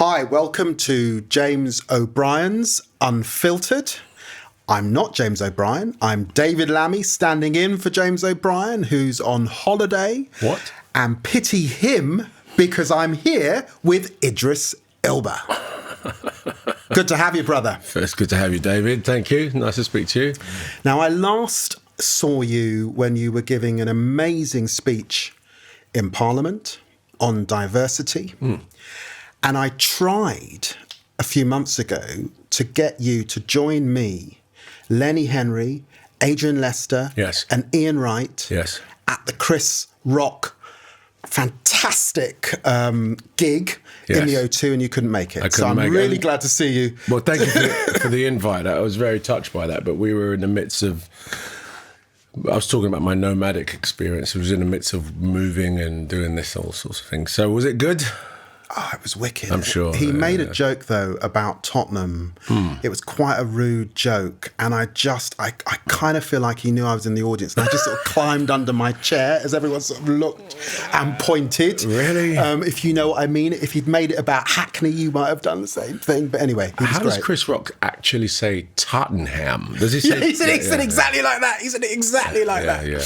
Hi, welcome to James O'Brien's Unfiltered. I'm not James O'Brien. I'm David Lammy, standing in for James O'Brien, who's on holiday. What? And pity him because I'm here with Idris Elba. Good to have you, brother. It's good to have you, David. Thank you. Nice to speak to you. Now, I last saw you when you were giving an amazing speech in Parliament on diversity. And I tried a few months ago to get you to join me, Lenny Henry, Adrian Lester, Yes. and Ian Wright Yes. at the Chris Rock fantastic gig in the O2, and you couldn't make it. So I'm really glad to see you. Well, thank you for the invite. I was very touched by that, but we were in the midst of... I was talking about my nomadic experience. I was in the midst of moving and doing this, all sorts of things. So was it good? Oh, it was wicked. I'm sure. He made a joke, though, about Tottenham. It was quite a rude joke. And I kind of feel like he knew I was in the audience. And I just sort of climbed under my chair as everyone sort of looked and pointed. Really? If you know what I mean. If he'd made it about Hackney, you might have done the same thing. But anyway, he was How great. does Chris Rock actually say Tottenham? Does he say... Yeah, he said exactly like that. He said it exactly like that. Yeah.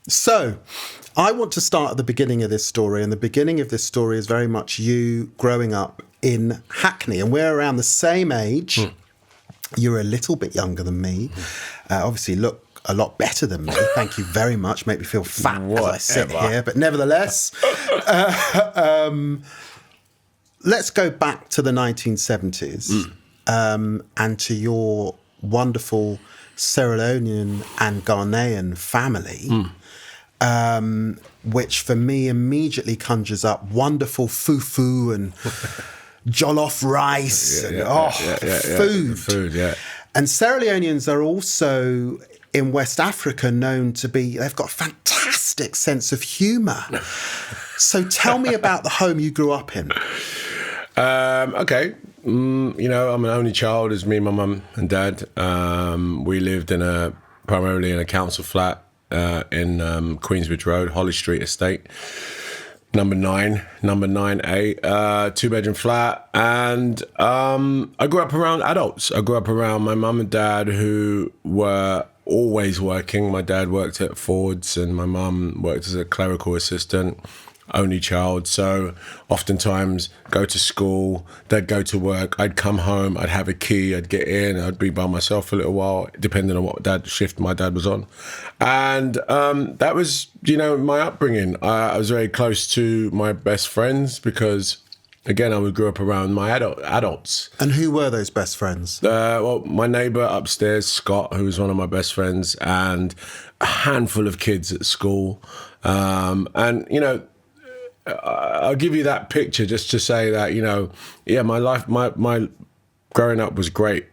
So, I want to start at the beginning of this story, and the beginning of this story is very much you growing up in Hackney, and we're around the same age. You're a little bit younger than me. Obviously, look a lot better than me. Thank you very much. Make me feel fat as I sit here, but nevertheless, let's go back to the 1970s and to your wonderful Sierra Leonean and Ghanaian family. Which for me immediately conjures up wonderful fufu and jollof rice food. Food, yeah. And Sierra Leoneans are also in West Africa known to be, they've got a fantastic sense of humour. So tell me about the home you grew up in. Okay. I'm an only child. It's me, my mum and dad. We lived primarily in a council flat in Queensbridge Road, Holly Street Estate, number 9A, 2-bedroom flat. And I grew up around adults. I grew up around my mum and dad, who were always working. My dad worked at Ford's and my mum worked as a clerical assistant. Only child, so oftentimes go to school, they'd go to work, I'd come home, I'd have a key, I'd get in, I'd be by myself for a little while, depending on what shift my dad was on. And that was, my upbringing. I was very close to my best friends because, again, I grew up around my adults. And who were those best friends? Well, my neighbour upstairs, Scott, who was one of my best friends, and a handful of kids at school. I'll give you that picture just to say that, my life, my growing up was great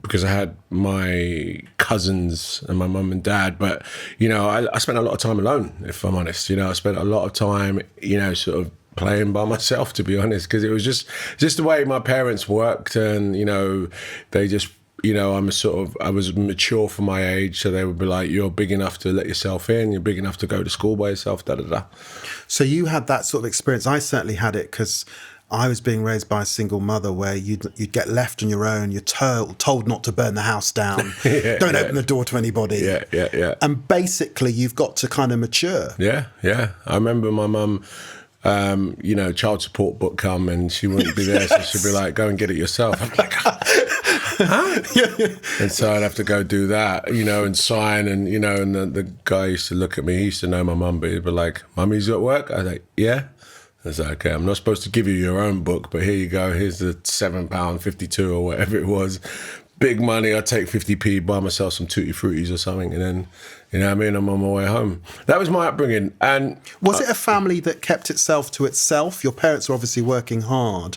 because I had my cousins and my mum and dad. But, I spent a lot of time alone, if I'm honest. I spent a lot of time, sort of playing by myself, to be honest, because it was just the way my parents worked. And, they just, I was mature for my age, so they would be like, you're big enough to let yourself in, you're big enough to go to school by yourself, da-da-da. So you had that sort of experience. I certainly had it because I was being raised by a single mother where you'd get left on your own, you're told not to burn the house down, don't open the door to anybody. Yeah. And basically you've got to kind of mature. Yeah. I remember my mum, child support book come and she wouldn't be there, so she'd be like, go and get it yourself. I'm like, huh? And so I'd have to go do that, and sign, and and the guy used to look at me. He used to know my mum, but he'd be like, "Mummy's at work." I was like, "Yeah." I was like, "Okay, I'm not supposed to give you your own book, but here you go. Here's the £7.52 or whatever it was. Big money. I take 50p, buy myself some Tutti Fruttis or something, and then I'm on my way home." That was my upbringing. And was it a family that kept itself to itself? Your parents were obviously working hard.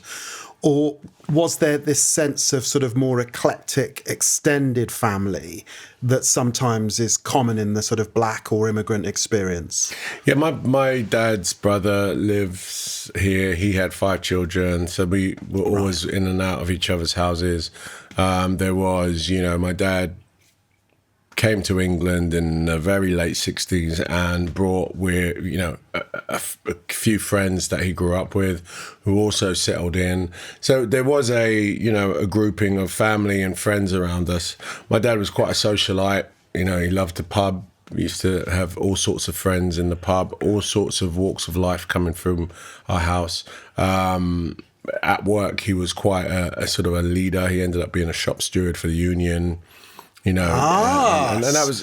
Or was there this sense of sort of more eclectic, extended family that sometimes is common in the sort of black or immigrant experience? Yeah, my dad's brother lives here. He had 5 children, so we were always in and out of each other's houses. There was, my dad came to England in the very late 60s and brought a few friends that he grew up with who also settled in. So there was a grouping of family and friends around us. My dad was quite a socialite. He loved the pub. We used to have all sorts of friends in the pub, all sorts of walks of life coming through our house. At work, he was quite a sort of a leader. He ended up being a shop steward for the union. And that was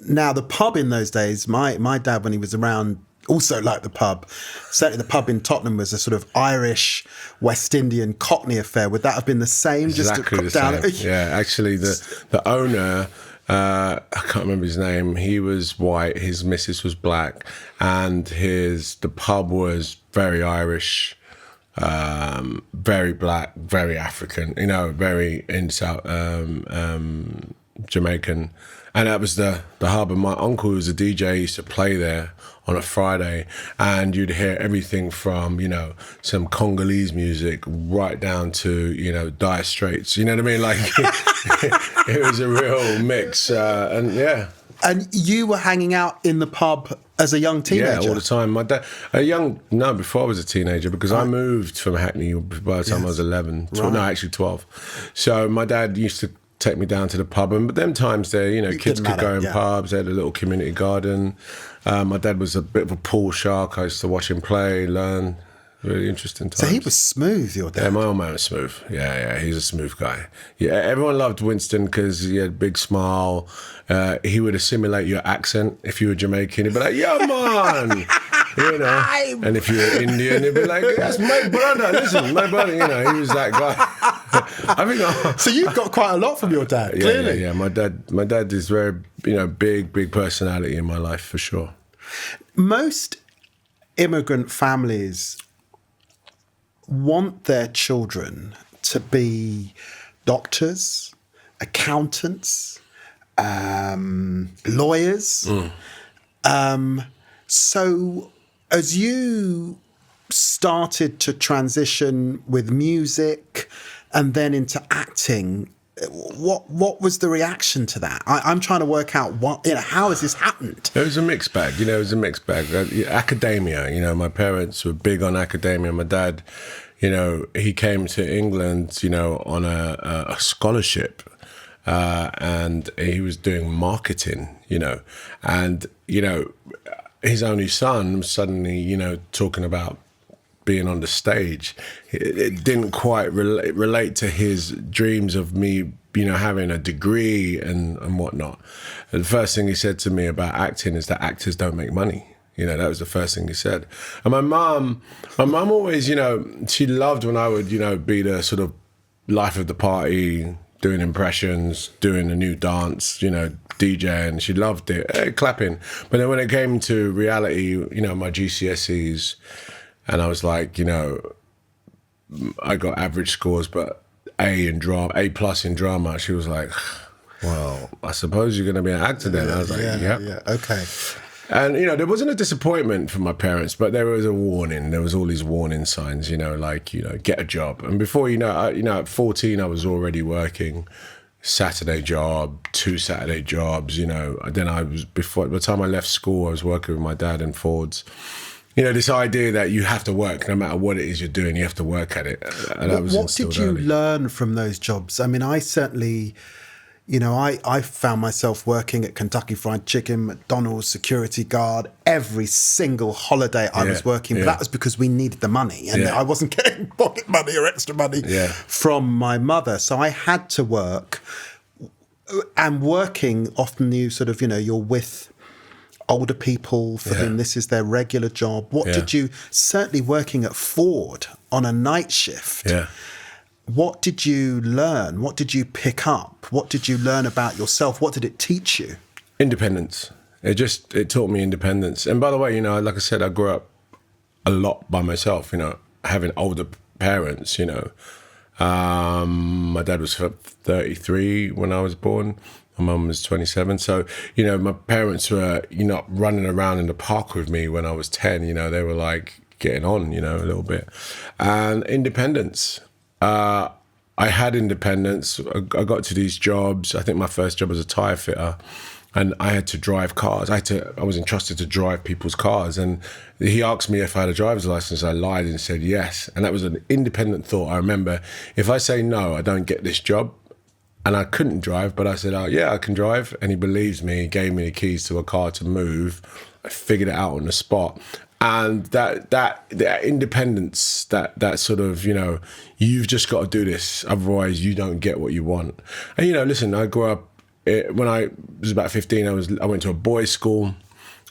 now the pub in those days, my dad, when he was around, also liked the pub. Certainly the pub in Tottenham was a sort of Irish West Indian Cockney affair. Would that have been the same? Exactly the same. Yeah, actually the owner, I can't remember his name, he was white, his missus was black, and the pub was very Irish, very black, very African, very in South Jamaican. And that was the hub. And my uncle, who was a DJ, used to play there on a Friday, and you'd hear everything from, some Congolese music right down to, Dire Straits. You know what I mean? Like, it was a real mix. And yeah. And you were hanging out in the pub as a young teenager? Yeah, all the time. My dad, before I was a teenager, because I moved from Hackney by the time I was 11. Right. No, actually 12. So my dad used to take me down to the pub, but them times there, kids could go in pubs. They had a little community garden. My dad was a bit of a pool shark. I used to watch him play, learn. Really interesting times. So he was smooth, your dad? Yeah, my old man was smooth. Yeah, he's a smooth guy. Yeah, everyone loved Winston because he had a big smile. He would assimilate your accent. If you were Jamaican, he'd be like, "Yeah, man." And if you were Indian, he'd be like, "That's my brother. Listen, my brother." He was that guy. I think. So you've got quite a lot from your dad, clearly. Yeah. My dad is very, big personality in my life for sure. Most immigrant families want their children to be doctors, accountants, lawyers. So as you started to transition with music and then into acting, what was the reaction to that? I'm trying to work out how has this happened? It was a mixed bag. It was a mixed bag. Academia. My parents were big on academia. My dad, he came to England, on a scholarship, and he was doing marketing. And his only son was suddenly, talking about being on the stage. It didn't quite relate to his dreams of me, having a degree and whatnot. And the first thing he said to me about acting is that actors don't make money. That was the first thing he said. And my mum always, she loved when I would, be the sort of life of the party, doing impressions, doing a new dance, DJing. She loved it, clapping. But then when it came to reality, my GCSEs, and I was like, I got average scores, but A plus in drama. She was like, well, I suppose you're going to be an actor then. I was like, yeah, okay. And, there wasn't a disappointment from my parents, but there was a warning. There was all these warning signs, get a job. And before at 14, I was already working Saturday job, 2 Saturday jobs, Then by the time I left school, I was working with my dad in Ford's. This idea that you have to work, no matter what it is you're doing, you have to work at it. And what did you learn from those jobs? I mean, I certainly, I found myself working at Kentucky Fried Chicken, McDonald's, security guard, every single holiday I was working. But that was because we needed the money, and I wasn't getting pocket money or extra money from my mother. So I had to work, and working often you're with older people for whom this is their regular job. What did you, certainly working at Ford on a night shift, what did you learn? What did you pick up? What did you learn about yourself? What did it teach you? Independence. It taught me independence. And by the way, like I said, I grew up a lot by myself, having older parents, my dad was 33 when I was born. My mum was 27. So, my parents were, running around in the park with me when I was 10. They were like getting on, a little bit. And independence. I had independence. I got to these jobs. I think my first job was a tyre fitter, and I had to drive cars. I was entrusted to drive people's cars, and he asked me if I had a driver's license. I lied and said yes, and that was an independent thought. I remember, if I say no, I don't get this job. And I couldn't drive, but I said, "Oh yeah, I can drive." And he believes me. He gave me the keys to a car to move. I figured it out on the spot. And that independence, that sort of, you've just got to do this, otherwise you don't get what you want. And listen, I grew up when I was about 15. I went to a boys' school.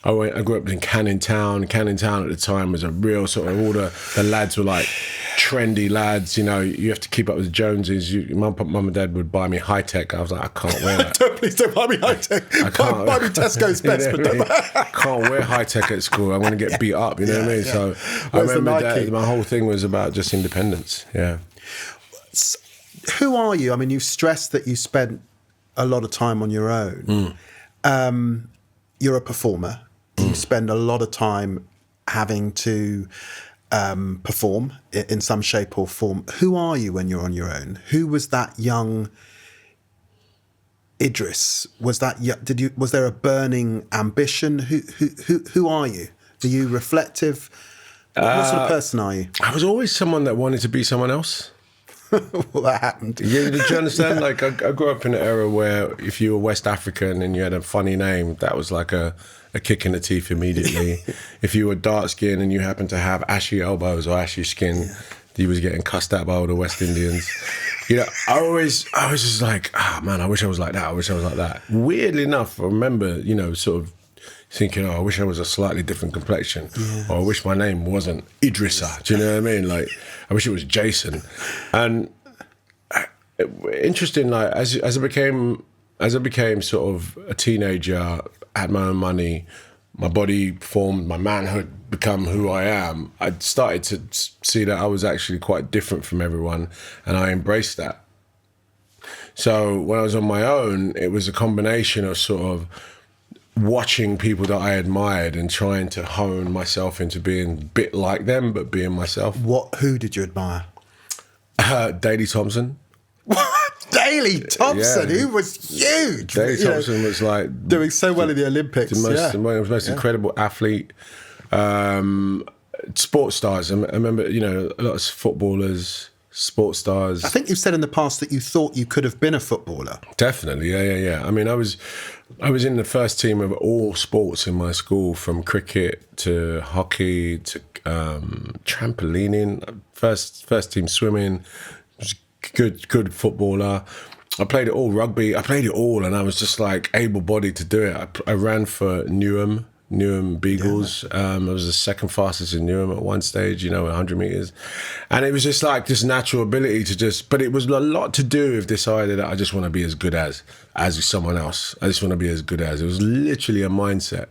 I grew up in Canning Town. Canning Town at the time was a real sort of, all the lads were like trendy lads. You have to keep up with the Joneses. Mum and Dad would buy me high tech. I was like, I can't wear that. Please don't buy me high tech. I can't buy me Tesco's best, but don't I can't wear high tech at school. I'm going to get beat up. You know what I mean? Yeah. So I remember that my whole thing was about just independence. Yeah. Who are you? I mean, you've stressed that you spent a lot of time on your own. You're a performer. You spend a lot of time having to perform in some shape or form. Who are you when you're on your own? Who was that young Idris? Was there a burning ambition? Who are you? Are you reflective? What sort of person are you? I was always someone that wanted to be someone else. Well, that happened. Yeah, did you understand? Yeah. Like, I grew up in an era where if you were West African and you had a funny name, that was like a kick in the teeth immediately. If you were dark skinned and you happened to have ashy elbows or ashy skin, you was getting cussed out by all the West Indians. I was just like, man, I wish I was like that. I wish I was like that. Weirdly enough, I remember, sort of thinking, I wish I was a slightly different complexion, or I wish my name wasn't Idrissa. Do you know what I mean? Like, I wish it was Jason. And interesting, like as I became sort of a teenager, had my own money, my body formed, my manhood become who I am, I started to see that I was actually quite different from everyone, and I embraced that. So when I was on my own, it was a combination of sort of watching people that I admired and trying to hone myself into being a bit like them, but being myself. Who did you admire? Daley Thompson. What? Daley Thompson, who was huge. Daley Thompson was like doing so well in the Olympics. The most incredible athlete. Sports stars. I remember, a lot of footballers, sports stars. I think you've said in the past that you thought you could have been a footballer. Definitely, yeah. I mean, I was in the first team of all sports in my school, from cricket to hockey to trampolining. First team swimming. Was good footballer. I played it all, rugby. I played it all, and I was just like able-bodied to do it. I ran for Newham Beagles. I was the second fastest in Newham at one stage, 100 meters. And it was just like this natural ability to but it was a lot to do with this idea that I just want to be as good as someone else. I just want to be as good as. It was literally a mindset.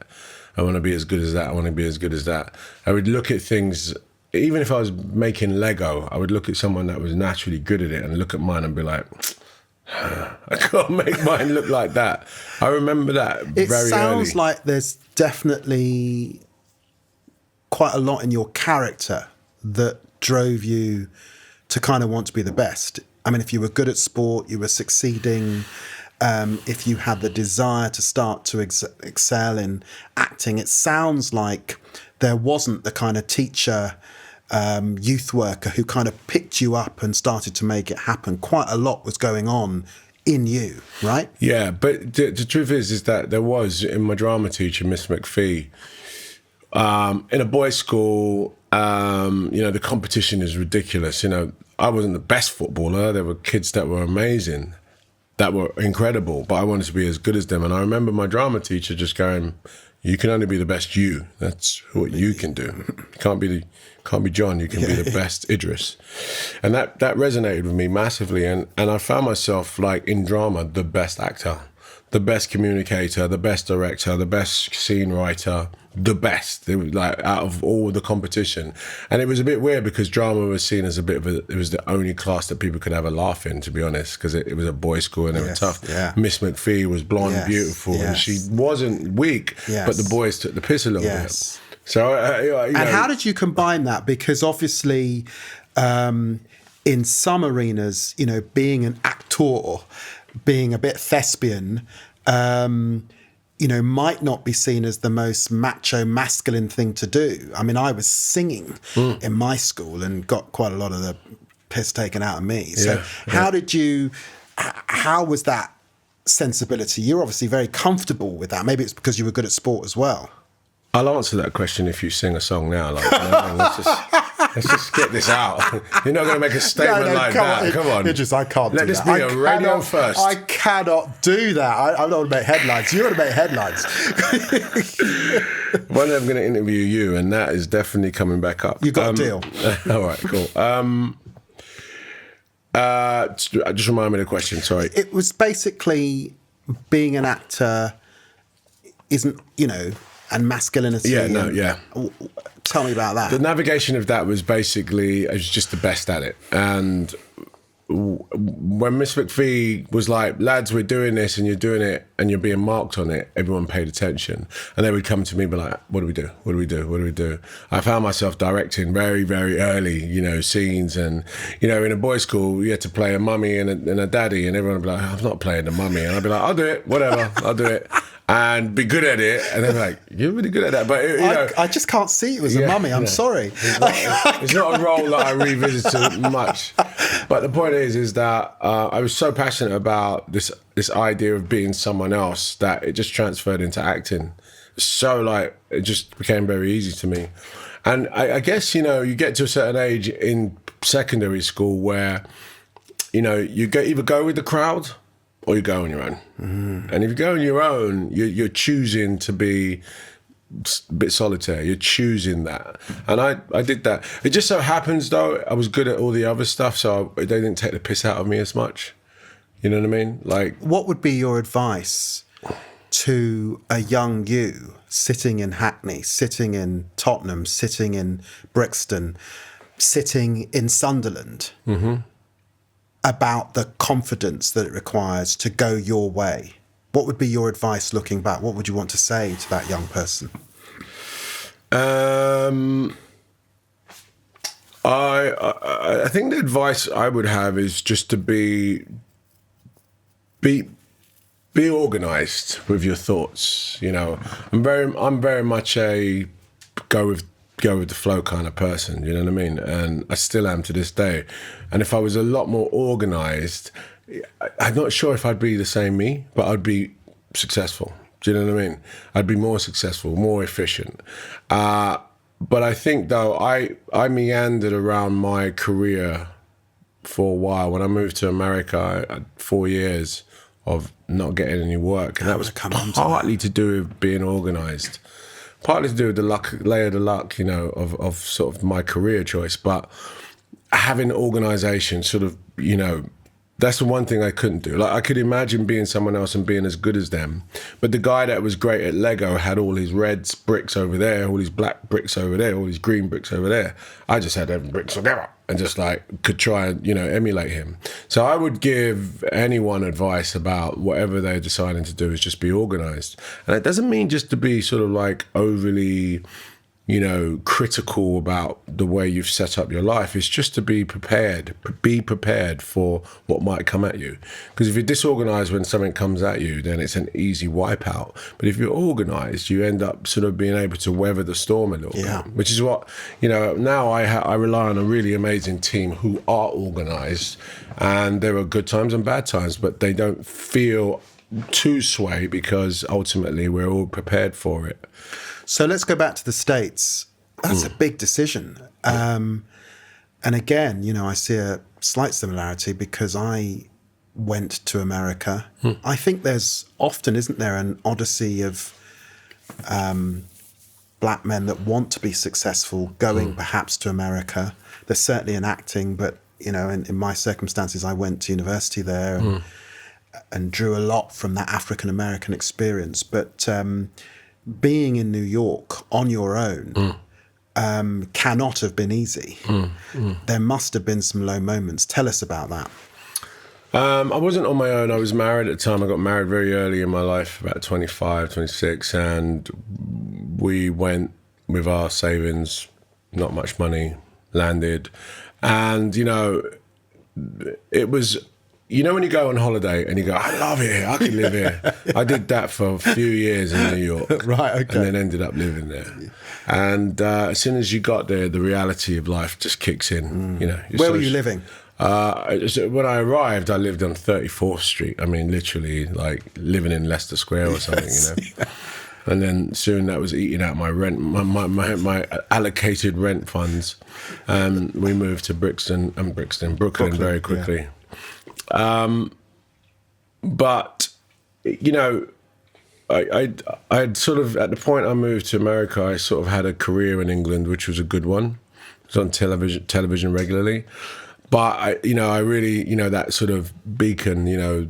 I want to be as good as that. I want to be as good as that. I would look at things, even if I was making Lego, I would look at someone that was naturally good at it and look at mine and be like, I can't make mine look like that. I remember that very early. It sounds like there's definitely quite a lot in your character that drove you to kind of want to be the best. I mean, if you were good at sport, you were succeeding. If you had the desire to start to excel in acting, it sounds like there wasn't the kind of teacher, youth worker who kind of picked you up and started to make it happen. Quite a lot was going on in you, right? Yeah, but the truth is that there was, in my drama teacher, Miss McPhee, in a boys' school, the competition is ridiculous. I wasn't the best footballer. There were kids that were amazing, that were incredible, but I wanted to be as good as them. And I remember my drama teacher just going, "You can only be the best you. That's what you can do. You can't be John. You can be the best Idris." And that resonated with me massively. And I found myself, like, in drama, the best actor, the best communicator, the best director, the best scene writer, the best. It was like out of all the competition. And it was a bit weird because drama was seen as it was the only class that people could have a laugh in, to be honest, because it was a boys' school and they were tough. Yeah. Miss McPhee was blonde, beautiful, and she wasn't weak, but the boys took the piss a little bit. So, and how did you combine that? Because obviously, in some arenas, you know, being an actor, being a bit thespian, you know, might not be seen as the most macho, masculine thing to do. I mean, I was singing in my school and got quite a lot of the piss taken out of me. So how was that sensibility? You're obviously very comfortable with that. Maybe it's because you were good at sport as well. I'll answer that question if you sing a song now. Like, let's just get this out. You're not going to make a statement like that. Come on. Idris, I can't do that. Let this be a radio first. I cannot do that. I don't want to make headlines. You're going to make headlines. One day I'm going to interview you, and that is definitely coming back up. You got a deal. All right, cool. Just remind me of the question, sorry. It was basically being an actor isn't, you know, and masculinity. Tell me about that. The navigation of that was basically, I was just the best at it. And when Miss McPhee was like, lads, we're doing this and you're doing it and you're being marked on it, everyone paid attention. And they would come to me and be like, what do we do? What do we do? What do we do? I found myself directing very, very early, you know, scenes. And, you know, in a boys' school, you had to play a mummy and a daddy. And everyone would be like, I'm not playing the mummy. And I'd be like, I'll do it, whatever, I'll do it. And be good at it, and they're like, "You're really good at that." But you know, I just can't see you as a mummy. I'm sorry. It's not a role that I revisited much. But the point is that I was so passionate about this idea of being someone else that it just transferred into acting. So like it just became very easy to me. And I guess, you know, you get to a certain age in secondary school where, you know, you either go with the crowd or you go on your own. And if you go on your own, you're choosing to be a bit solitaire. You're choosing that. And I did that. It just so happens, though, I was good at all the other stuff, so they didn't take the piss out of me as much. You know what I mean? Like, what would be your advice to a young you sitting in Hackney, sitting in Tottenham, sitting in Brixton, sitting in Sunderland, about the confidence that it requires to go your way? What would be your advice looking back? What would you want to say to that young person? I think the advice I would have is just to be organised with your thoughts. You know, I'm very much a go with the flow kind of person, you know what I mean? And I still am to this day. And if I was a lot more organised, I'm not sure if I'd be the same me, but I'd be successful. Do you know what I mean? I'd be more successful, more efficient. But I think, though, I meandered around my career for a while. When I moved to America, I had 4 years of not getting any work. And that was partly to do with being organised. Partly to do with the luck, layer of the luck, you know, of sort of my career choice. But having organisation sort of, you know, that's the one thing I couldn't do. Like, I could imagine being someone else and being as good as them. But the guy that was great at Lego had all his red bricks over there, all his black bricks over there, all his green bricks over there. I just had them bricks together and just like could try and, you know, emulate him. So I would give anyone advice about whatever they're deciding to do is just be organised. And it doesn't mean just to be sort of like overly, you know, critical about the way you've set up your life. It's just to be prepared for what might come at you. Because if you're disorganized when something comes at you, then it's an easy wipeout. But if you're organized, you end up sort of being able to weather the storm a little bit, which is what, you know, now I rely on a really amazing team who are organized, and there are good times and bad times, but they don't feel too sway because ultimately we're all prepared for it. So let's go back to the States. That's a big decision. And again, you know, I see a slight similarity because I went to America. I think there's often, isn't there, an odyssey of black men that want to be successful going perhaps to America. There's certainly in acting, but, you know, in my circumstances, I went to university there and drew a lot from that African-American experience. But being in New York on your own cannot have been easy. There must have been some low moments. Tell us about that. I wasn't on my own. I was married at the time. I got married very early in my life, about 25, 26, and we went with our savings, not much money, landed. And, you know, it was, you know, when you go on holiday and you go, I love it here, I could live here. I did that for a few years in New York. Right, okay. And then ended up living there. And as soon as you got there, the reality of life just kicks in. You know. Where were you living? When I arrived, I lived on 34th Street. I mean, literally, like living in Leicester Square or something, you know. Yeah. And then soon that was eating out my rent, my allocated rent funds. We moved to Brooklyn very quickly. Yeah. But, you know, I'd sort of, at the point I moved to America, I sort of had a career in England, which was a good one. I was on television regularly. But I really, that sort of beacon, the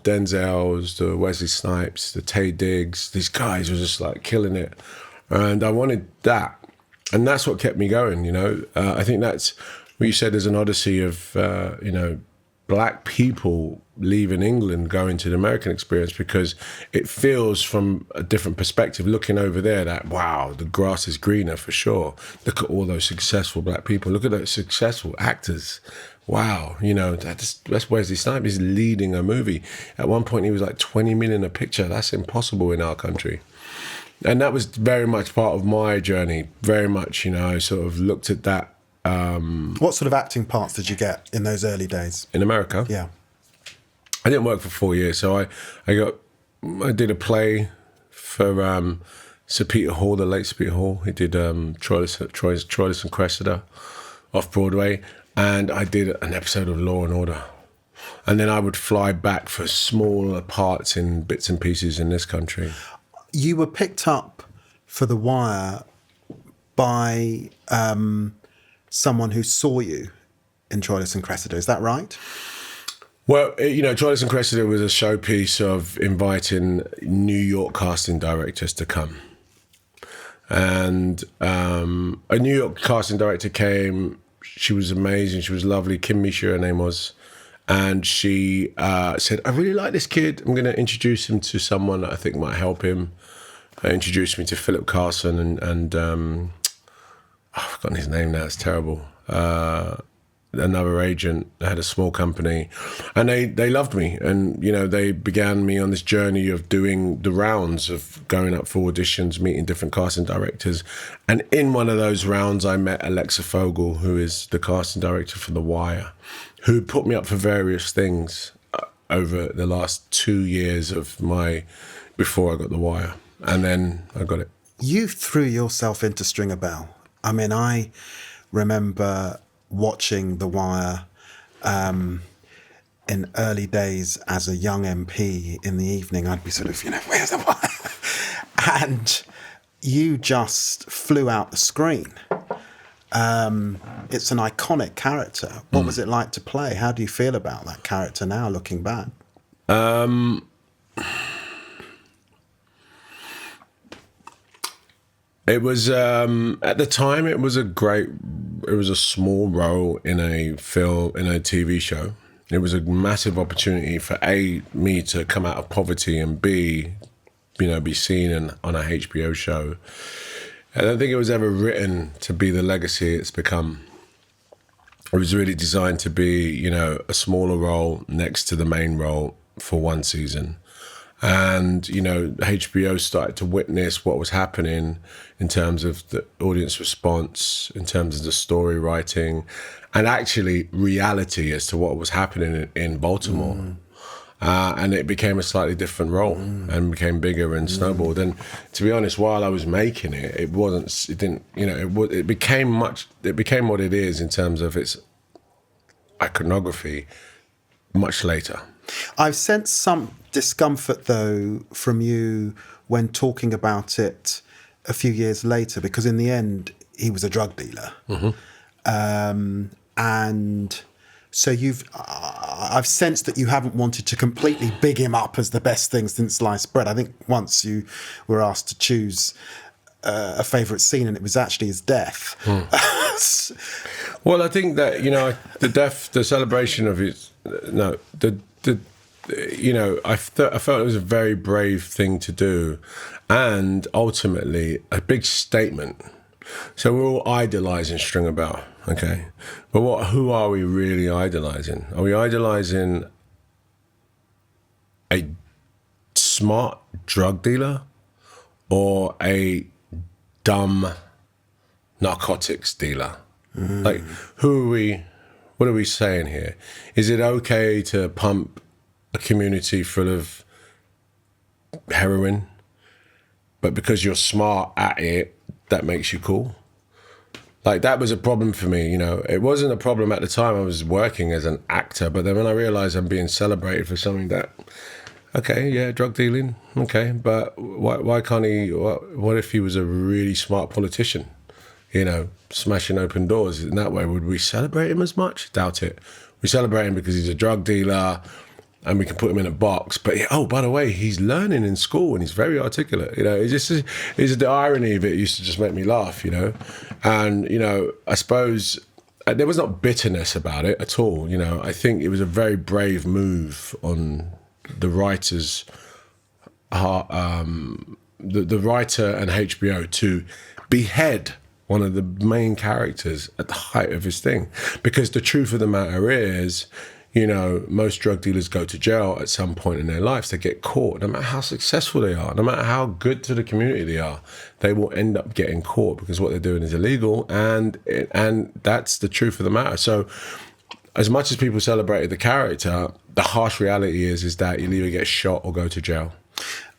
Denzels, the Wesley Snipes, the Taye Diggs, these guys were just like killing it, and I wanted that, and that's what kept me going. I think that's what you said. There's an odyssey of black people leaving England, going to the American experience, because it feels from a different perspective, looking over there, that, wow, the grass is greener for sure. Look at all those successful black people. Look at those successful actors. Wow, that's Wesley Snipes. He's leading a movie. At one point, he was like 20 million a picture. That's impossible in our country. And that was very much part of my journey. Very much, I sort of looked at that. What sort of acting parts did you get in those early days? In America? Yeah. I didn't work for 4 years, so I did a play for Sir Peter Hall, the late Sir Peter Hall. He did Troilus and Cressida off Broadway, and I did an episode of Law and Order. And then I would fly back for smaller parts in bits and pieces in this country. You were picked up for The Wire by someone who saw you in Troilus and Cressida, is that right? Well, Troilus and Cressida was a showpiece of inviting New York casting directors to come. And a New York casting director came. She was amazing. She was lovely. Kim Misha, her name was. And she said, I really like this kid. I'm going to introduce him to someone that I think might help him. Introduced me to Philip Carson and I've forgotten his name now. It's terrible. Another agent that had a small company, and they loved me, and they began me on this journey of doing the rounds, of going up for auditions, meeting different casting directors. And in one of those rounds I met Alexa Fogel, who is the casting director for The Wire, who put me up for various things over the last 2 years before I got The Wire, and then I got it. You threw yourself into Stringer Bell. I mean, I remember watching The Wire in early days as a young MP in the evening. I'd be sort of, where's The Wire? And you just flew out the screen. It's an iconic character. What was it like to play? How do you feel about that character now, looking back? It was, at the time, it was a small role in a TV show. It was a massive opportunity for me to come out of poverty, and B, be seen on a HBO show. I don't think it was ever written to be the legacy it's become. It was really designed to be, a smaller role next to the main role for one season. And, HBO started to witness what was happening in terms of the audience response, in terms of the story writing, and actually reality as to what was happening in Baltimore. And it became a slightly different role and became bigger and snowballed. And to be honest, while I was making it, it became what it is in terms of its iconography much later. I've sensed some discomfort, though, from you when talking about it a few years later, because in the end, he was a drug dealer. Mm-hmm. And so I've sensed that you haven't wanted to completely big him up as the best thing since sliced bread. I think once you were asked to choose a favourite scene, and it was actually his death. Well, I think that, the death, the celebration of his, I felt it was a very brave thing to do, and ultimately a big statement. So we're all idolising Stringer Bell. okay? But who are we really idolizing? Are we idolizing a smart drug dealer or a dumb narcotics dealer? Like, who are we? What are we saying here? Is it okay to pump a community full of heroin, but because you're smart at it, that makes you cool? Like, that was a problem for me, you know. It wasn't a problem at the time I was working as an actor, but then when I realized I'm being celebrated for something that, okay, yeah, drug dealing, okay, but why can't he, what if he was a really smart politician, you know, smashing open doors? In that way, would we celebrate him as much? Doubt it. We celebrate him because he's a drug dealer and we can put him in a box. But yeah, oh, by the way, he's learning in school and he's very articulate. You know, it's the irony of it used to just make me laugh, you know. And, you know, I suppose there was not bitterness about it at all. You know, I think it was a very brave move on the writer's heart, the writer and HBO to behead one of the main characters at the height of his thing. Because the truth of the matter is, you know, most drug dealers go to jail at some point in their lives. They get caught. No matter how successful they are, no matter how good to the community they are, they will end up getting caught because what they're doing is illegal. And that's the truth of the matter. So as much as people celebrated the character, the harsh reality is that you'll either get shot or go to jail.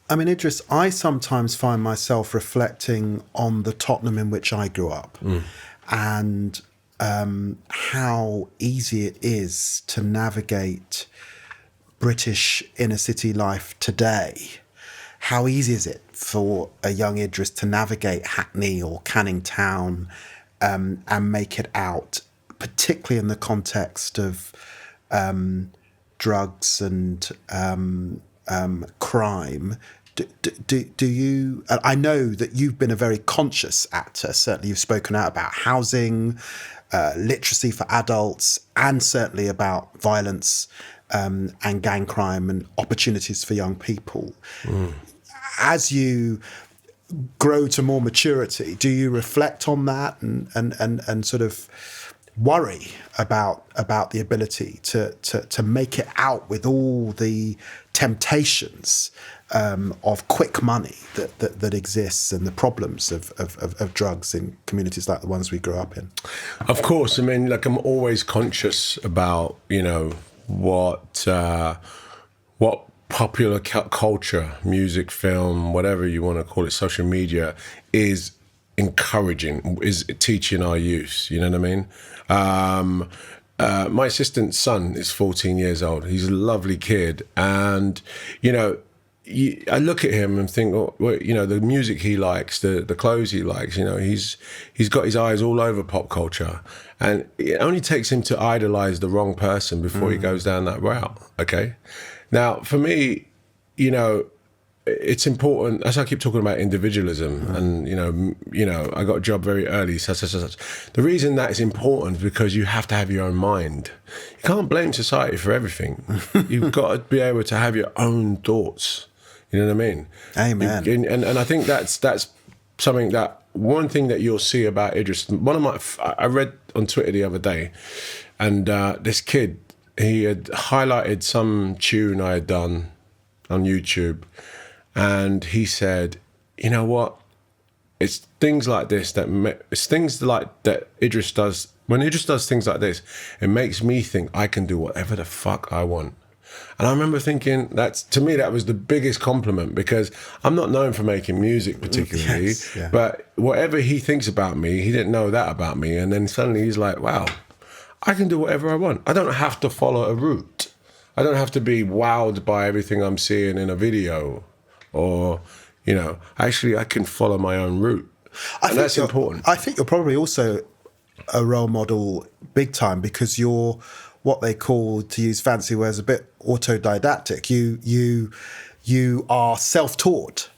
I mean, Idris, I sometimes find myself reflecting on the Tottenham in which I grew up and how easy it is to navigate British inner city life today. How easy is it for a young Idris to navigate Hackney or Canning Town and make it out, particularly in the context of drugs and crime? Do you? I know that you've been a very conscious actor. Certainly, you've spoken out about housing, literacy for adults, and certainly about violence and gang crime and opportunities for young people. As you grow to more maturity, do you reflect on that and sort of worry about the ability to make it out with all the temptations of quick money that exists and the problems of drugs in communities like the ones we grew up in? Of course. I mean, like, I'm always conscious about, you know, what popular culture, music, film, whatever you want to call it, social media, is encouraging, is teaching our youth. You know what I mean? My assistant's son is 14 years old. He's a lovely kid. And, you know, I look at him and think, well, you know, the music he likes, the clothes he likes, you know, he's got his eyes all over pop culture. And it only takes him to idolize the wrong person before he goes down that route, okay? Now, for me, you know, it's important, as I keep talking about individualism and, you know, I got a job very early, such. The reason that is important is because you have to have your own mind. You can't blame society for everything. You've got to be able to have your own thoughts. You know what I mean? Amen. And I think that's something that, one thing that you'll see about Idris, I read on Twitter the other day, and this kid, he had highlighted some tune I had done on YouTube, and he said, you know what? It's things like this that Idris does. When Idris does things like this, it makes me think I can do whatever the fuck I want. And I remember thinking, to me, that was the biggest compliment, because I'm not known for making music particularly, yes, yeah. But whatever he thinks about me, he didn't know that about me. And then suddenly he's like, wow, I can do whatever I want. I don't have to follow a route. I don't have to be wowed by everything I'm seeing in a video, or, you know, actually I can follow my own route. And that's important. I think you're probably also a role model big time, because you're what they call, to use fancy words, a bit autodidactic. You are self-taught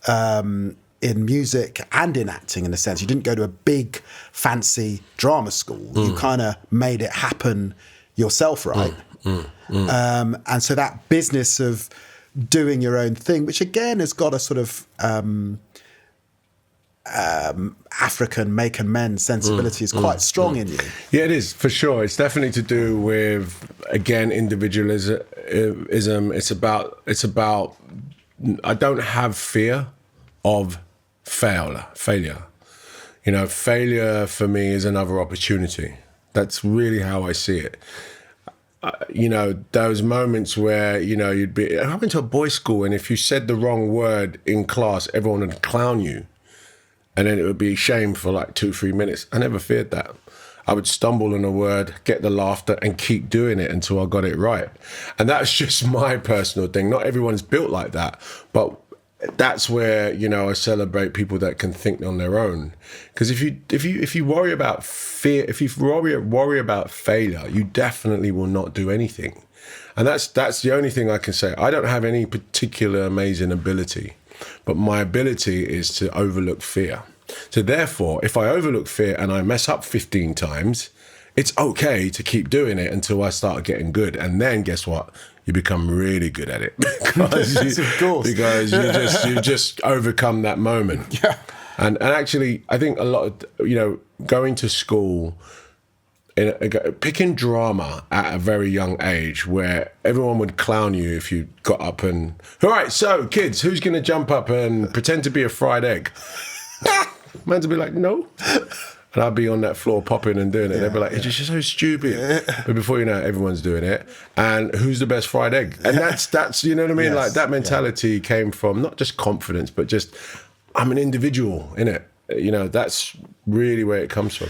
in music and in acting, in a sense. You didn't go to a big fancy drama school. You kind of made it happen yourself, right? And so that business of doing your own thing, which again has got a sort of African make and mend sensibility is quite strong in you. Yeah, it is, for sure. It's definitely to do with, again, individualism. It's about I don't have fear of failure. You know, failure for me is another opportunity. That's really how I see it. You know, those moments where, you know, I went to a boys' school, and if you said the wrong word in class, everyone would clown you. And then it would be shame for like 2-3 minutes. I never feared that. I would stumble on a word, get the laughter, and keep doing it until I got it right. And that's just my personal thing. Not everyone's built like that. But that's where, you know, I celebrate people that can think on their own. Because if you worry about fear, if you worry about failure, you definitely will not do anything. And that's the only thing I can say. I don't have any particular amazing ability, but my ability is to overlook fear. So therefore, if I overlook fear and I mess up 15 times, it's okay to keep doing it until I start getting good. And then guess what? You become really good at it because of course. Because you just overcome that moment. Yeah. And actually, I think a lot of, you know, going to school, picking drama at a very young age where everyone would clown you if you got up and, all right, so kids, who's going to jump up and pretend to be a fried egg? Man's would be like, no. And I'd be on that floor popping and doing it. They'd be like, it's just so stupid. But before you know it, everyone's doing it. And who's the best fried egg? And that's you know what I mean? Yes. Like that mentality came from not just confidence, but just I'm an individual, innit? You know, that's really where it comes from.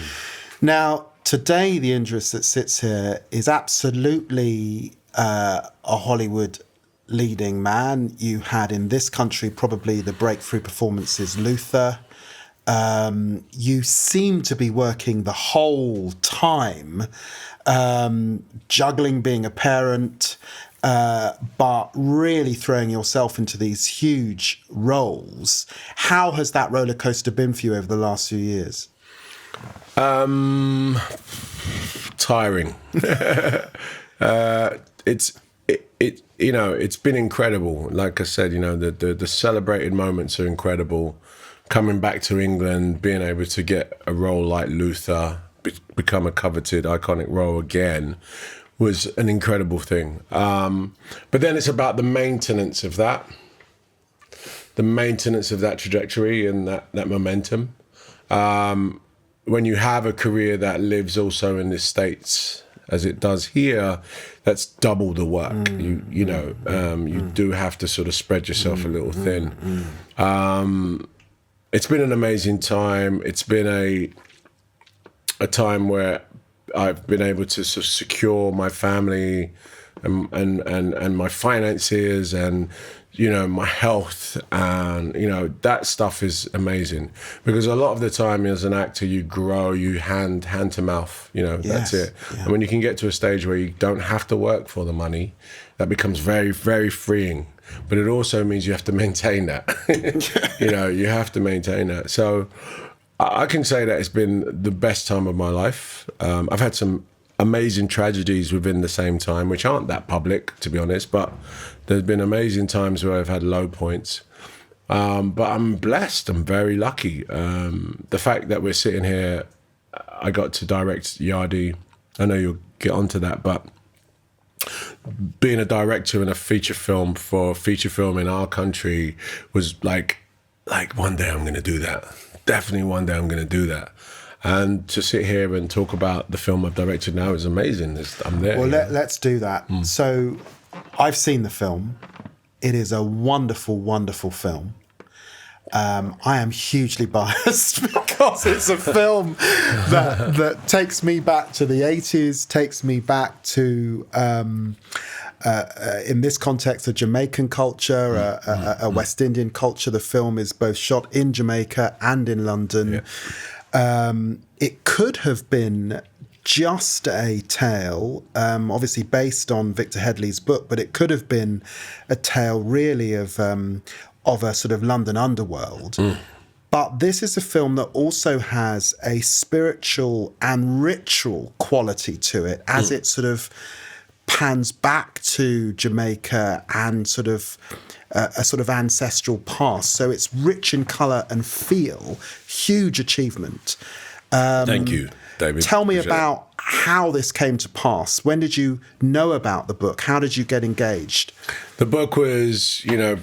Now, today, the Idris that sits here is absolutely a Hollywood leading man. You had in this country probably the breakthrough performances Luther. You seem to be working the whole time, juggling being a parent, but really throwing yourself into these huge roles. How has that roller coaster been for you over the last few years? Tiring. You know, it's been incredible. Like I said, you know, the celebrated moments are incredible. Coming back to England, being able to get a role like Luther, become a coveted, iconic role again, was an incredible thing. But then it's about the maintenance of that trajectory and that momentum. When you have a career that lives also in the States, as it does here, that's double the work. You do have to sort of spread yourself a little thin. It's been an amazing time. It's been a time where I've been able to sort of secure my family and my finances and, you know, my health, and, you know, that stuff is amazing because a lot of the time as an actor, you grow, you hand to mouth, you know, Yes. that's it. Yeah. And when you can get to a stage where you don't have to work for the money, that becomes very, very freeing. But it also means you have to maintain that. You know, you have to maintain that. So I can say that it's been the best time of my life. I've had some amazing tragedies within the same time, which aren't that public, to be honest, but there's been amazing times where I've had low points. But I'm blessed. I'm very lucky. The fact that we're sitting here, I got to direct Yardie. I know you'll get onto that, but being a director in a feature film for a feature film in our country was like one day I'm going to do that. Definitely one day I'm going to do that. And to sit here and talk about the film I've directed now is amazing. I'm there. Well, let's do that. So I've seen the film. It is a wonderful, wonderful film. I am hugely biased because it's a film that takes me back to the 80s, takes me back to, in this context, a Jamaican culture, a West Indian culture. The film is both shot in Jamaica and in London. Yeah. It could have been just a tale, obviously based on Victor Headley's book, but it could have been a tale really of a sort of London underworld. But this is a film that also has a spiritual and ritual quality to it as it sort of pans back to Jamaica and sort of a sort of ancestral past. So it's rich in colour and feel. Huge achievement. Thank you, David. Tell me Appreciate about how this came to pass. When did you know about the book? How did you get engaged? The book was, you're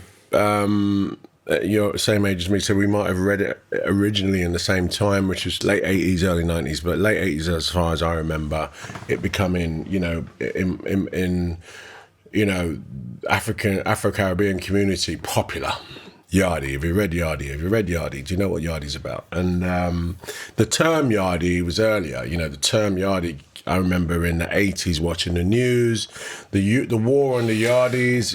same age as me, so we might have read it originally in the same time, which was late 80s, early 90s, but late 80s as far as I remember it becoming, in Afro-Caribbean community popular. Yardie, have you read Yardie? Do you know what Yardie's about? And the term Yardie was earlier. The term Yardie, I remember in the 80s watching the news, the war on the Yardies,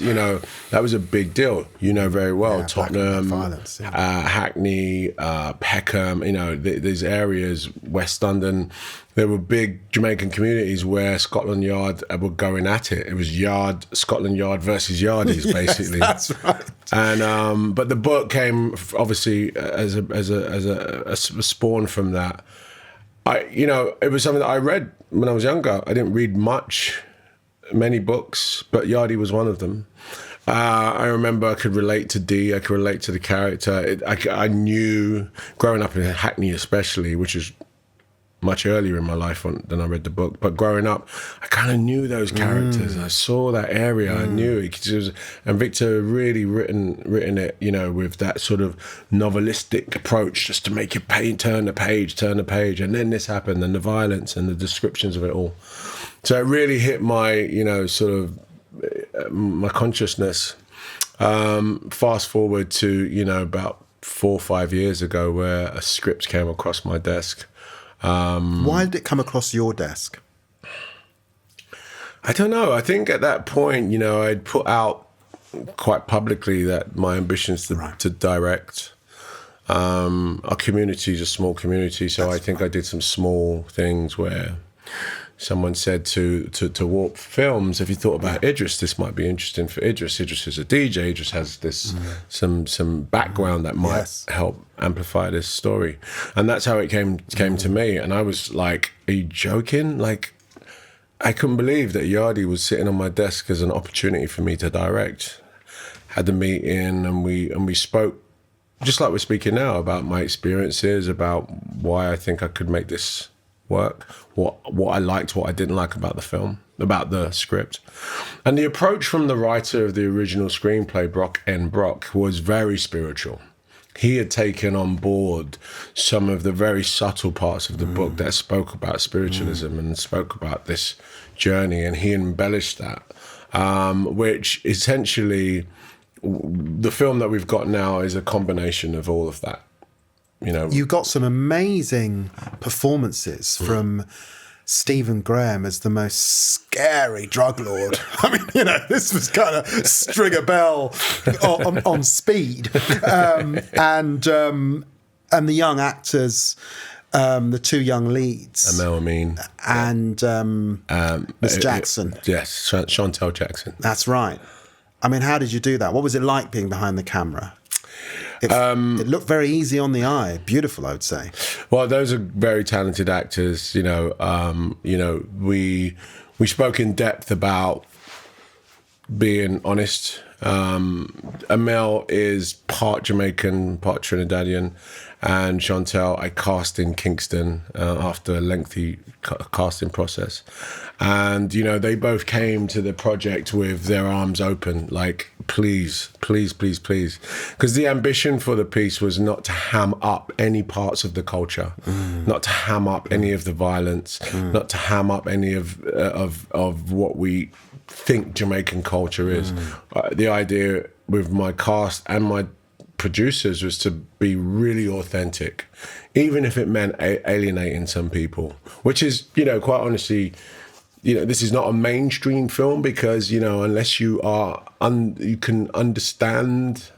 that was a big deal. Very well, Tottenham, violence, Hackney, Peckham, these areas, West London. There were big Jamaican communities where Scotland Yard were going at it. It was Scotland Yard versus Yardies, basically. Yes, that's right. And but the book came obviously as a spawn from that. It was something that I read when I was younger. I didn't read many books, but Yardie was one of them. I remember I could relate to Dee. I could relate to the character. I knew growing up in Hackney, especially, which is much earlier in my life than I read the book. But growing up, I kind of knew those characters. I saw that area. I knew it. And Victor really written it, with that sort of novelistic approach, just to make you turn the page. And then this happened, and the violence and the descriptions of it all. So it really hit my, my consciousness. Fast forward to, about 4 or 5 years ago, where a script came across my desk. Why did it come across your desk? I don't know. I think at that point, I'd put out quite publicly that my ambitions to direct. Our community is a small community, so I think I did some small things where someone said to Warp Films, if you thought about Idris, this might be interesting for Idris. Idris is a DJ. Idris has this some background that might help amplify this story. And that's how it came to me. And I was like, are you joking? Like, I couldn't believe that Yardie was sitting on my desk as an opportunity for me to direct. Had the meeting and we spoke, just like we're speaking now, about my experiences, about why I think I could make this work, what I liked, what I didn't like about the film, about the script. And the approach from the writer of the original screenplay, Brock N. Brock, was very spiritual. He had taken on board some of the very subtle parts of the book that spoke about spiritualism and spoke about this journey, and he embellished that, which essentially, the film that we've got now is a combination of all of that. You got some amazing performances from Stephen Graham as the most scary drug lord. I mean, this was kind of string a bell on speed. And the young actors, the two young leads. Amel Amin. And Miss Jackson. Yes, Chantel Jackson. That's right. I mean, how did you do that? What was it like being behind the camera? It looked very easy on the eye. Beautiful, I would say. Well, those are very talented actors. We spoke in depth about being honest. Amel is part Jamaican, part Trinidadian, and Chantel I cast in Kingston after a lengthy casting process. And, they both came to the project with their arms open, like, please, please, please, please. Because the ambition for the piece was not to ham up any parts of the culture, not to ham up any of the violence, not to ham up any of what we think Jamaican culture is. The idea with my cast and my producers was to be really authentic, even if it meant alienating some people, which is, quite honestly, this is not a mainstream film because, unless you are, you can understand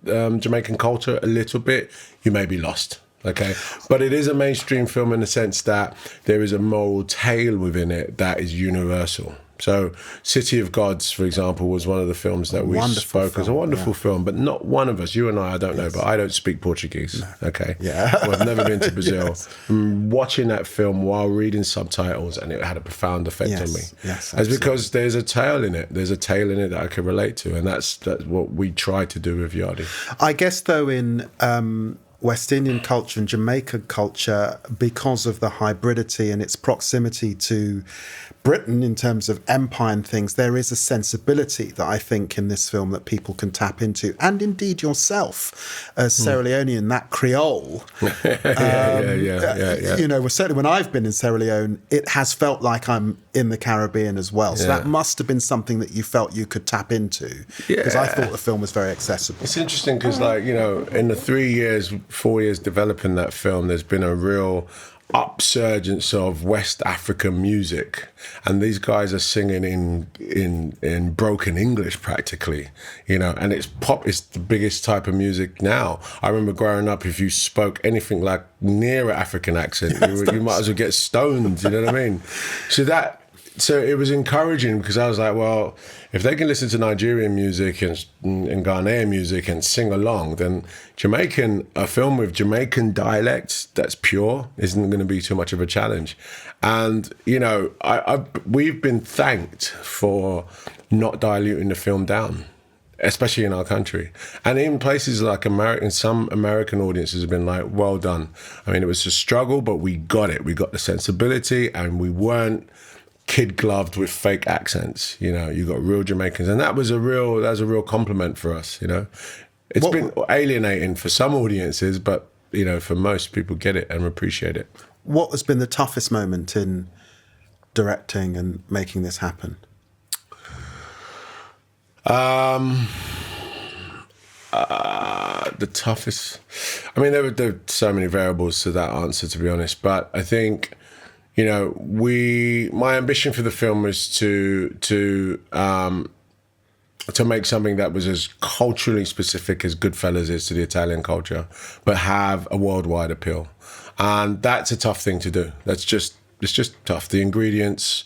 Jamaican culture a little bit, you may be lost. Okay, but it is a mainstream film in the sense that there is a moral tale within it that is universal. So City of Gods, for example, was one of the films that we spoke as a wonderful film, but not one of us, you and I don't know, but I don't speak Portuguese. No. Okay. Yeah. Well, I've never been to Brazil. Watching that film while reading subtitles, and it had a profound effect on me. Yes, it's because there's a tale in it. There's a tale in it that I can relate to, and that's what we try to do with Yardie. I guess, though, in West Indian culture and Jamaican culture, because of the hybridity and its proximity to Britain in terms of empire and things, there is a sensibility that I think in this film that people can tap into, and indeed yourself as Sierra Leonean, that Creole. Yeah. You know, certainly when I've been in Sierra Leone, it has felt like I'm in the Caribbean as well. So that must have been something that you felt you could tap into, because I thought the film was very accessible. It's interesting because, like, you know, in the 4 years developing that film, there's been a real upsurgence of West African music, and these guys are singing in broken English practically, you know, and it's pop. It's the biggest type of music now. I remember growing up, if you spoke anything like near an African accent, you might as well get stoned, you know what I mean? So it was encouraging, because I was like, well, if they can listen to Nigerian music and Ghanaian music and sing along, then a film with Jamaican dialects that's pure isn't going to be too much of a challenge. And, you know, we've been thanked for not diluting the film down, especially in our country. And in places like some American audiences have been like, well done. I mean, it was a struggle, but we got it. We got the sensibility, and we weren't kid-gloved with fake accents. You know, you got real Jamaicans, and that was a real compliment for us. You know, it's been alienating for some audiences, but you know, for most people, get it and appreciate it. What has been the toughest moment in directing and making this happen? The toughest. I mean, there are so many variables to that answer, to be honest. But I think, you know, my ambition for the film was to make something that was as culturally specific as Goodfellas is to the Italian culture, but have a worldwide appeal. And that's a tough thing to do. It's just tough. The ingredients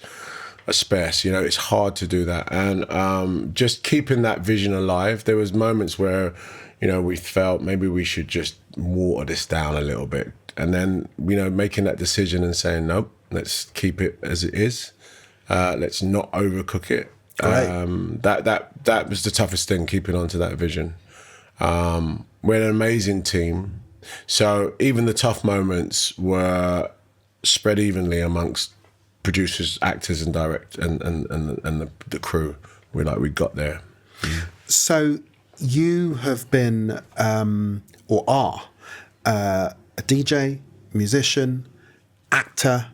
are sparse, you know, it's hard to do that. And just keeping that vision alive, there was moments where, you know, we felt maybe we should just water this down a little bit. And then, you know, making that decision and saying, nope, let's keep it as it is. Let's not overcook it. That was the toughest thing, keeping on to that vision. We're an amazing team. So even the tough moments were spread evenly amongst producers, actors, and the crew. We got there. So you have been or are a DJ, musician, actor,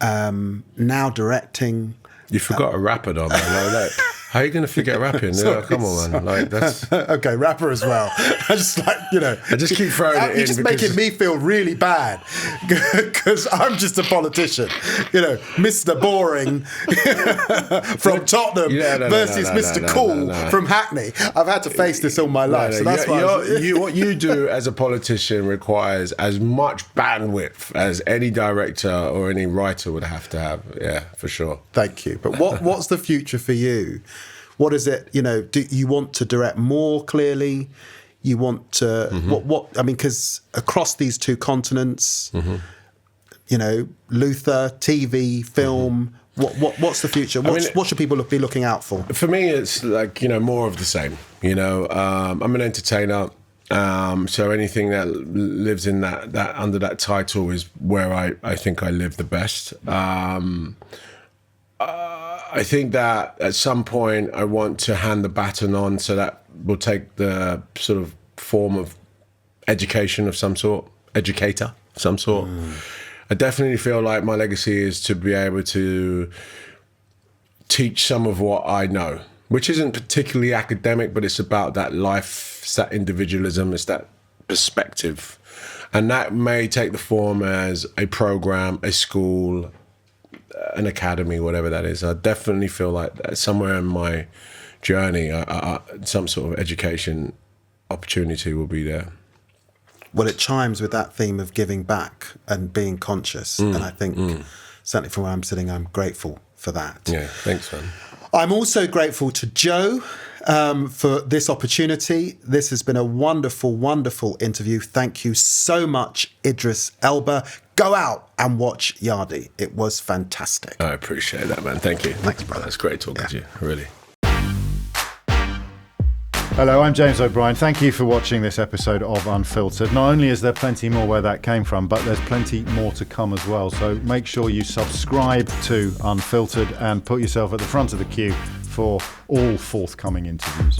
now directing. You forgot a rapper, though, man. Like, how are you going to forget rapping? Sorry, come on, man. Like, that's okay, rapper as well. I just I just keep throwing it in. You're just making me feel really bad because I'm just a politician. You know, Mr. Boring from Tottenham versus Mr. Cool from Hackney. I've had to face this all my life, so that's why. What you do as a politician requires as much bandwidth as any director or any writer would have to have. Yeah, for sure. Thank you. But what's the future for you? What is it? You know, do you want to direct more clearly? You want to what? I mean, because across these two continents, you know, Luther, TV, film. What's the future? What should people be looking out for? For me, it's like, you know, more of the same. You know, I'm an entertainer. So anything that lives in that under that title is where I think I live the best. I think that at some point I want to hand the baton on, so that will take the sort of form of education of some sort, educator of some sort. I definitely feel like my legacy is to be able to teach some of what I know, which isn't particularly academic, but it's about that life, it's that individualism, it's that perspective. And that may take the form as a program, a school, an academy, whatever that is. I definitely feel like that somewhere in my journey, some sort of education opportunity will be there. Well, it chimes with that theme of giving back and being conscious. And I think certainly from where I'm sitting, I'm grateful for that. Yeah, thanks, man. I'm also grateful to Joe for this opportunity. This has been a wonderful, wonderful interview. Thank you so much, Idris Elba. Go out and watch Yardie. It was fantastic. I appreciate that, man. Thank you. Thanks, brother. That's great talking to you, really. Hello, I'm James O'Brien. Thank you for watching this episode of Unfiltered. Not only is there plenty more where that came from, but there's plenty more to come as well. So make sure you subscribe to Unfiltered and put yourself at the front of the queue for all forthcoming interviews.